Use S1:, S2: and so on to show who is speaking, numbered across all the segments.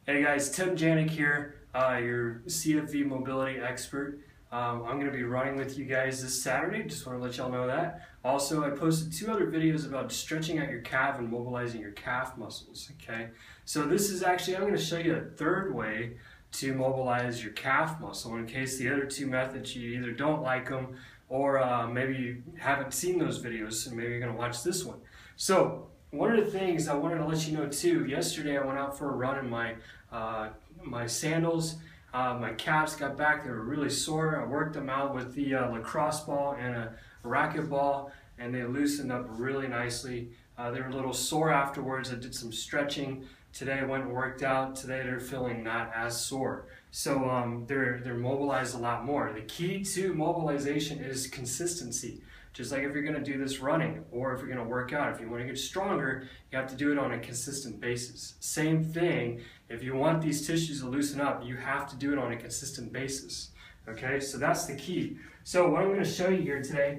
S1: Hey guys, Tim Janik here, your CFV mobility expert. I'm going to be running with you guys this Saturday, just want to let y'all know that. Also, I posted 2 other videos about stretching out your calf and mobilizing your calf muscles, okay? So this is actually, I'm going to show you a third way to mobilize your calf muscle in case the other 2 methods you either don't like them or maybe you haven't seen those videos and maybe you're going to watch this one. So one of the things I wanted to let you know too, yesterday I went out for a run in my sandals. My calves got back, they were really sore. I worked them out with the lacrosse ball and a racket ball, and they loosened up really nicely. They were a little sore afterwards. I did some stretching. Today I went and worked out. Today they're feeling not as sore. So they're mobilized a lot more. The key to mobilization is consistency. Just like if you're going to do this running or if you're going to work out, if you want to get stronger, you have to do it on a consistent basis. Same thing, if you want these tissues to loosen up, you have to do it on a consistent basis. Okay, so that's the key. So what I'm going to show you here today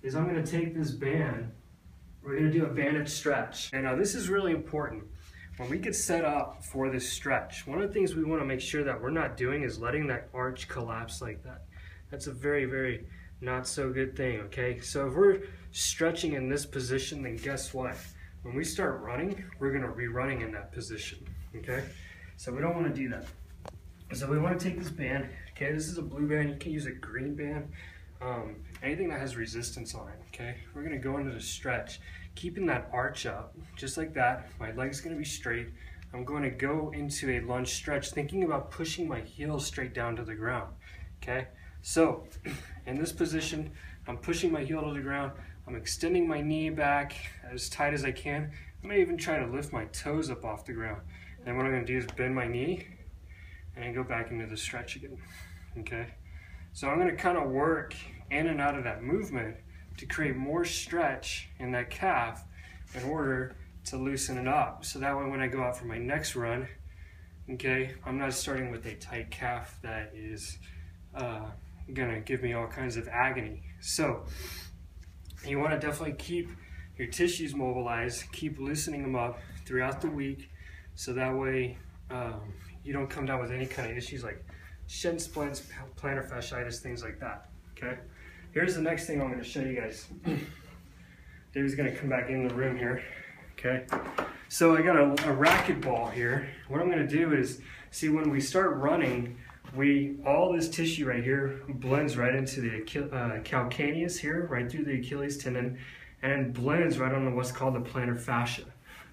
S1: is I'm going to take this band, we're going to do a banded stretch. And now this is really important. When we get set up for this stretch, one of the things we want to make sure that we're not doing is letting that arch collapse like that. That's a very, very not so good thing, okay? So if we're stretching in this position, then guess what? When we start running, we're gonna be running in that position, okay? So we don't wanna do that. So we wanna take this band, okay? This is a blue band, you can use a green band, anything that has resistance on it, okay? We're gonna go into the stretch, keeping that arch up, just like that. My leg's gonna be straight. I'm going to go into a lunge stretch, thinking about pushing my heels straight down to the ground, okay? So, in this position, I'm pushing my heel to the ground, I'm extending my knee back as tight as I can. I may even try to lift my toes up off the ground. And then what I'm going to do is bend my knee and then go back into the stretch again, okay? So I'm going to kind of work in and out of that movement to create more stretch in that calf in order to loosen it up. So that way when I go out for my next run, okay, I'm not starting with a tight calf that is gonna give me all kinds of agony. So you want to definitely keep your tissues mobilized, keep loosening them up throughout the week, so that way you don't come down with any kind of issues like shin splints, plantar fasciitis, things like that. Okay, here's the next thing I'm going to show you guys. David's going to come back in the room here. Okay, so I got a racket ball here. What I'm going to do is, see, when we start running, all this tissue right here blends right into the calcaneus here, right through the Achilles tendon, and blends right on what's called the plantar fascia,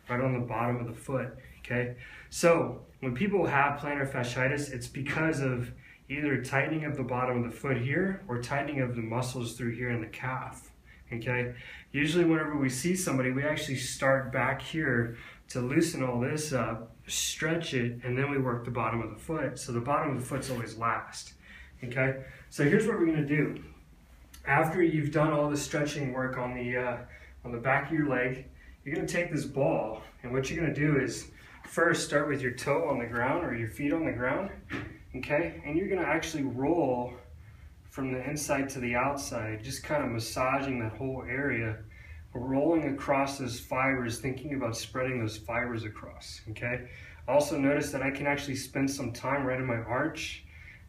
S1: right on the bottom of the foot, okay? So when people have plantar fasciitis, it's because of either tightening of the bottom of the foot here or tightening of the muscles through here in the calf, okay? Usually whenever we see somebody, we actually start back here to loosen all this up, stretch it, and then we work the bottom of the foot. So the bottom of the foot's always last, okay? So here's what we're gonna do. After you've done all the stretching work on the back of your leg, you're gonna take this ball, and what you're gonna do is first start with your toe on the ground or your feet on the ground, okay? And you're gonna actually roll from the inside to the outside, just kind of massaging that whole area, rolling across those fibers, thinking about spreading those fibers across, okay? Also notice that I can actually spend some time right in my arch,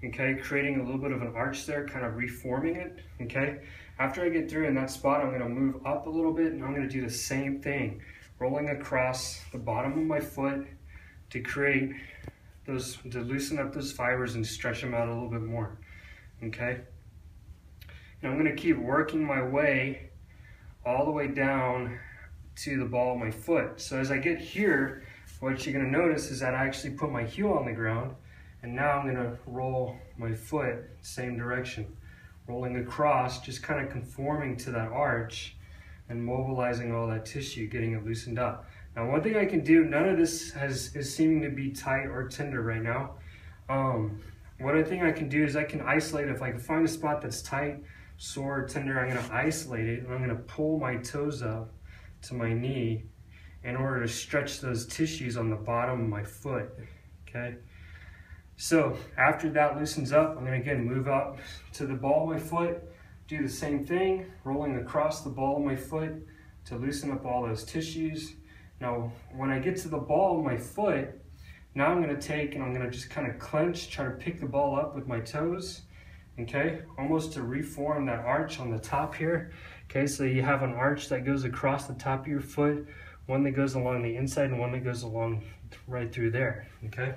S1: okay? Creating a little bit of an arch there, kind of reforming it, okay? After I get through in that spot, I'm gonna move up a little bit and I'm gonna do the same thing, rolling across the bottom of my foot to create those, to loosen up those fibers and stretch them out a little bit more, okay? And I'm gonna keep working my way all the way down to the ball of my foot. So as I get here, what you're gonna notice is that I actually put my heel on the ground, and now I'm gonna roll my foot same direction, rolling across, just kind of conforming to that arch and mobilizing all that tissue, getting it loosened up. Now one thing I can do, none of this is seeming to be tight or tender right now. What I think I can do is I can isolate, if I can find a spot that's tight, sore, tender, I'm going to isolate it and I'm going to pull my toes up to my knee in order to stretch those tissues on the bottom of my foot, okay? So after that loosens up, I'm going to again move up to the ball of my foot, do the same thing, rolling across the ball of my foot to loosen up all those tissues. Now when I get to the ball of my foot, Now I'm going to take and I'm going to just kind of clench, try to pick the ball up with my toes, okay, almost to reform that arch on the top here. Okay, so you have an arch that goes across the top of your foot, one that goes along the inside and one that goes along right through there, okay?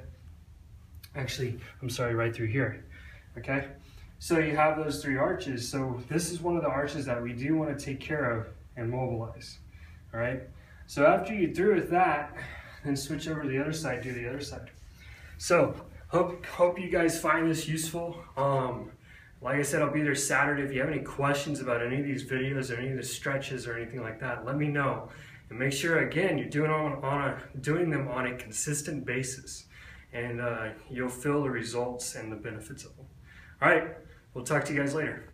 S1: Actually, I'm sorry, right through here, okay? So you have those three arches. So this is one of the arches that we do want to take care of and mobilize, all right? So after you're through with that, then switch over to the other side, do the other side. So hope you guys find this useful. Like I said, I'll be there Saturday. If you have any questions about any of these videos or any of the stretches or anything like that, let me know. And make sure, again, you're doing them on a consistent basis, and you'll feel the results and the benefits of them. All right, we'll talk to you guys later.